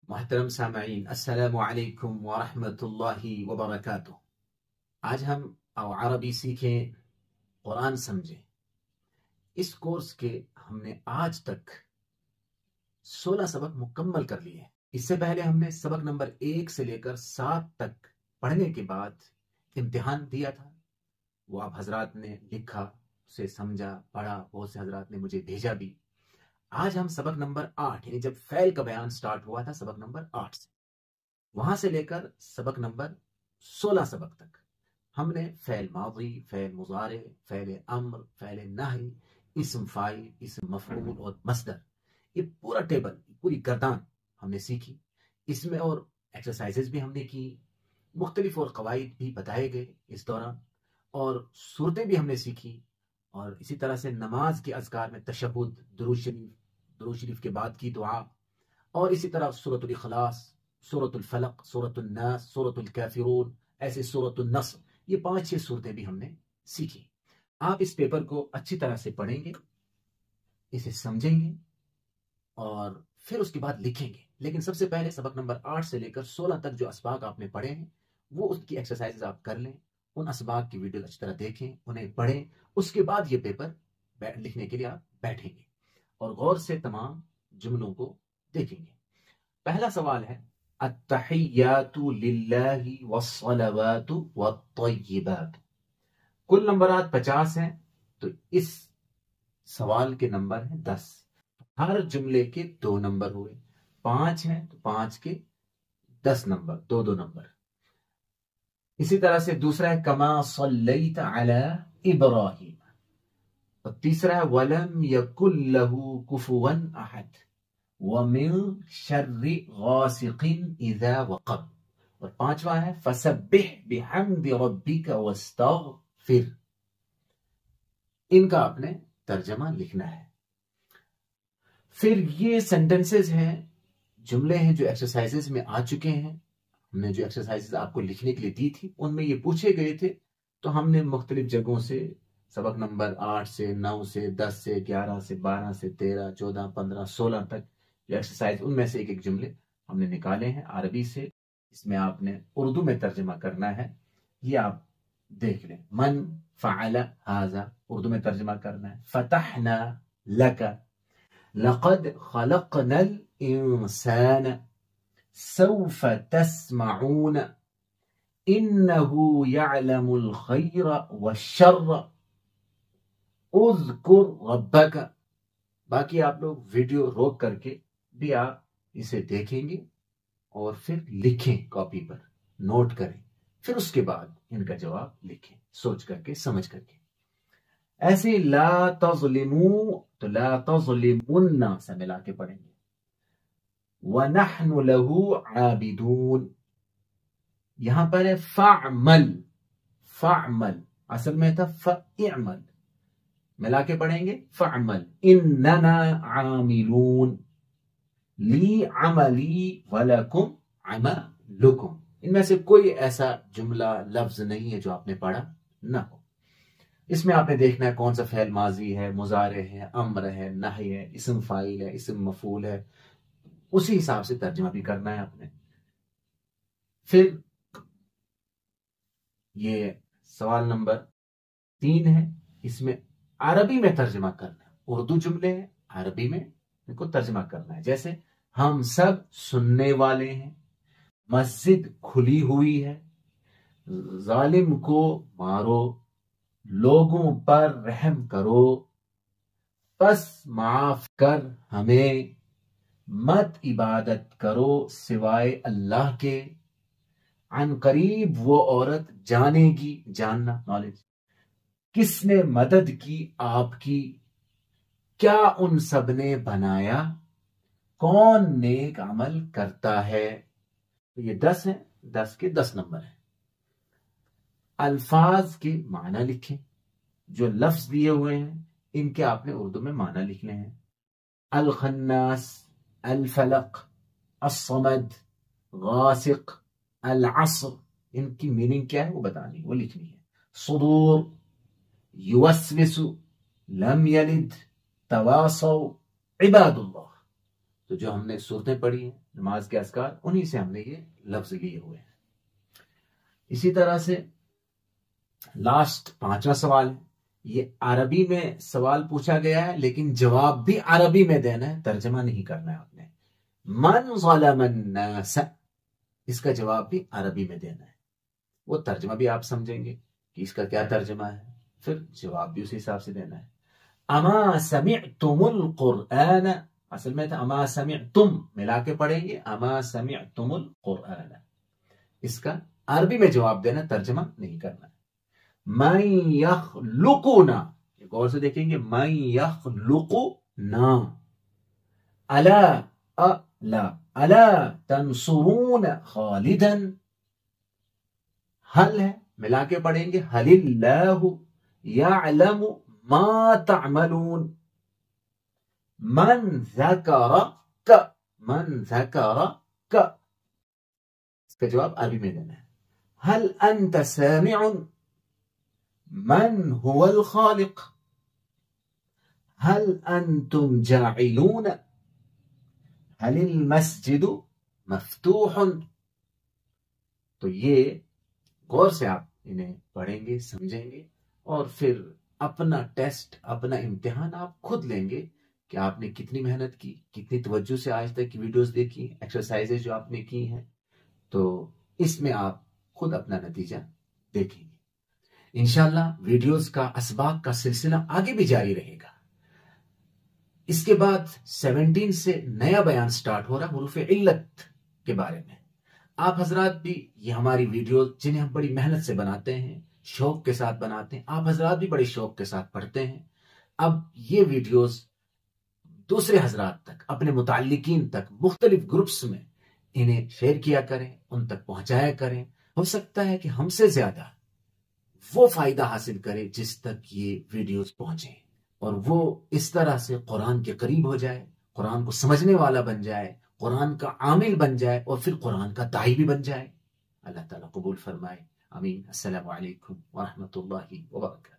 محترم سامعین، السلام علیکم ورحمۃ اللہ وبرکاتہ۔ آج ہم عربی سیکھیں، قرآن سمجھیں۔ اس کورس کے ہم نے آج تک 16 سبق مکمل کر لیے ہیں۔ اس سے پہلے ہم نے سبق نمبر 1 سے لے کر 7 تک پڑھنے کے بعد امتحان دیا تھا۔ وہ آپ حضرات نے لکھا، اسے سمجھا، پڑھا، بہت سے حضرات نے مجھے بھیجا بھی۔ آج ہم سبق نمبر 8 یعنی جب فعل کا بیان سٹارٹ ہوا تھا سبق نمبر 8 سے، وہاں سے لے کر سبق نمبر 16 سبق تک ہم نے فعل ماضی، فعل مضارع، فعل امر، فعل نہی، اسم فاعل، اسم مفعول اور مصدر، یہ پورا ٹیبل، پوری گردان ہم نے سیکھی۔ اس میں اور ایکسرسائزز بھی ہم نے کی، مختلف اور قواعد بھی بتائے گئے اس دوران، اور صورتیں بھی ہم نے سیکھی، اور اسی طرح سے نماز کے اذکار میں تشہد، درود شریف کے بعد کی دعا، اور اسی طرح سورۃ الاخلاص، سورۃ الفلق، سورۃ الناس، سورۃ الکافرون، ایسے سورۃ النصر، یہ 5-6 صورتیں بھی ہم نے سیکھی۔ آپ اس پیپر کو اچھی طرح سے پڑھیں گے، اسے سمجھیں گے اور پھر اس کے بعد لکھیں گے۔ لیکن سب سے پہلے سبق نمبر 8 سے لے کر 16 تک جو اسباق آپ نے پڑھے ہیں وہ اس کی ایکسرسائزز آپ کر لیں، ان اسباق کی ویڈیو اچھی طرح دیکھیں، انہیں پڑھیں، اس کے بعد یہ پیپر لکھنے کے لیے آپ بیٹھیں گے اور غور سے تمام جملوں کو دیکھیں گے۔ پہلا سوال ہے التحیات للہ والصلوات والطیبات۔ کل نمبرات 50 ہیں، تو اس سوال کے نمبر ہیں 10۔ ہر جملے کے 2 نمبر ہوئے، 5 ہیں تو 5 کے 10 نمبر، 2 نمبر۔ اسی طرح سے دوسرا ہے کما صلیت علی ابراہیم، اور تیسرا ہے وَلَمْ يَكُنْ لَهُ كُفُوًا أَحَدٌ وَمِن شَرِّ غَاسِقٍ إِذَا وَقَبَ، اور 5واں ہے فَسَبِّحْ بِحَمْدِ رَبِّكَ وَاسْتَغْفِرْ۔ ان کا آپ نے ترجمہ لکھنا ہے۔ پھر یہ سینٹنسز ہیں، جملے ہیں جو ایکسرسائزز میں آ چکے ہیں، ہم نے جو ایکسرسائزز آپ کو لکھنے کے لیے دی تھی ان میں یہ پوچھے گئے تھے، تو ہم نے مختلف جگہوں سے سبق نمبر 8 سے 9 سے 10 سے 11 سے 12 سے 13 14 15 16 تک جو ایکسرسائز، ان میں سے ایک جملے ہم نے نکالے ہیں عربی سے۔ اس میں آپ نے اردو میں ترجمہ کرنا ہے، یہ آپ دیکھ لیں۔ من فعل هذا اردو میں ترجمہ کرنا ہے۔ فتحنا لک، لقد خلقنا الانسان، سوف تسمعون، انه يعلم الخير والشر، اذکر ربک۔ باقی آپ لوگ ویڈیو روک کر کے بھی آپ اسے دیکھیں گے اور پھر لکھیں، کاپی پر نوٹ کریں، پھر اس کے بعد ان کا جواب لکھیں، سوچ کر کے، سمجھ کر کے۔ ایسے لا تظلموا تو لا تظلمن سے ملا کے پڑھیں گے۔ وَنَحْنُ لَهُ عَابِدُونَ، یہاں پر ہے فَعْمَل، فَعْمَل اصل میں تھا فَاعْمَل، ملا کے پڑھیں گے فَعْمَل۔ إِنَّنَا عَامِلُونَ، لِي عَمَلِي وَلَكُمْ عَمَلُكُمْ۔ ان میں سے کوئی ایسا جملہ لفظ نہیں ہے جو آپ نے پڑھا نہ ہو۔ اس میں آپ نے دیکھنا ہے کون سا فعل ماضی ہے، مضارع ہے، امر ہے، نہی ہے، اسم فاعل ہے، اسم مفعول ہے، اسی حساب سے ترجمہ بھی کرنا ہے آپ نے۔ پھر یہ سوال نمبر 3 ہے، اس میں عربی میں ترجمہ کرنا ہے، اردو جملے ہیں، عربی میں ان کو ترجمہ کرنا ہے۔ جیسے ہم سب سننے والے ہیں، مسجد کھلی ہوئی ہے، ظالم کو مارو، لوگوں پر رحم کرو، پس معاف کر ہمیں، مت عبادت کرو سوائے اللہ کے، عن قریب وہ عورت جانے گی، جاننا، نالج، کس نے مدد کی آپ کی، کیا ان سب نے بنایا، کون نیک عمل کرتا ہے۔ تو یہ 10 ہیں، 10 کے 10 نمبر ہیں۔ الفاظ کے معنی لکھیں، جو لفظ دیے ہوئے ہیں ان کے آپ نے اردو میں معنی لکھنے ہیں۔ الخناس، الفلق، الصمد، غاسق، العصر، ان کی میننگ کیا ہے وہ بتانی، وہ لکھنی ہے۔ صدور، یوسوس، لم یلد، تواصوا، عباد اللہ، تو جو ہم نے صورتیں پڑھی ہیں نماز کے اذکار انہی سے ہم نے یہ لفظ لیے ہوئے ہیں۔ اسی طرح سے لاسٹ 5واں سوال ہے، یہ عربی میں سوال پوچھا گیا ہے لیکن جواب بھی عربی میں دینا ہے، ترجمہ نہیں کرنا ہے آپ نے۔ من ظلم الناس، اس کا جواب بھی عربی میں دینا ہے، وہ ترجمہ بھی آپ سمجھیں گے کہ اس کا کیا ترجمہ ہے، پھر جواب بھی اسی حساب سے دینا ہے۔ اما سمعتم القرآن، اصل میں تھا اما سمعتم، ملا کے پڑھیں گے اما سمعتم القرآن، اس کا عربی میں جواب دینا، ترجمہ نہیں کرنا ہے۔ من یخلقنا، غور سے دیکھیں گے، من یخلقنا، الا الا الا تنصرون خالدا، حل ہے، ملا کے پڑھیں گے حل اللہ یعلم ما تعملون، من ذکرک، من ذکرک، اس کا جواب عربی میں دینا ہے۔ هل انت سامع، من هو الخالق، هل انتم جاعلون، هل المسجد مفتوح۔ تو یہ غور سے آپ انہیں پڑھیں گے، سمجھیں گے، اور پھر اپنا ٹیسٹ، اپنا امتحان آپ خود لیں گے کہ آپ نے کتنی محنت کی، کتنی توجہ سے آج تک کی ویڈیوز دیکھی، ایکسرسائزز جو آپ نے کی ہیں، تو اس میں آپ خود اپنا نتیجہ دیکھیں گے۔ انشاءاللہ ویڈیوز کا اسباق کا سلسلہ آگے بھی جاری رہے گا۔ اس کے بعد 17 سے نیا بیان سٹارٹ ہو رہا ہے حروف علت کے بارے میں۔ آپ حضرات بھی یہ ہماری ویڈیوز جنہیں ہم بڑی محنت سے بناتے ہیں، شوق کے ساتھ بناتے ہیں، آپ حضرات بھی بڑے شوق کے ساتھ پڑھتے ہیں، اب یہ ویڈیوز دوسرے حضرات تک، اپنے متعلقین تک، مختلف گروپس میں انہیں شیئر کیا کریں، ان تک پہنچایا کریں۔ ہو سکتا ہے کہ ہم سے زیادہ وہ فائدہ حاصل کرے جس تک یہ ویڈیوز پہنچیں، اور وہ اس طرح سے قرآن کے قریب ہو جائے، قرآن کو سمجھنے والا بن جائے، قرآن کا عامل بن جائے، اور پھر قرآن کا داعی بھی بن جائے۔ اللہ تعالیٰ قبول فرمائے، آمین۔ السلام علیکم ورحمۃ اللہ وبرکاتہ۔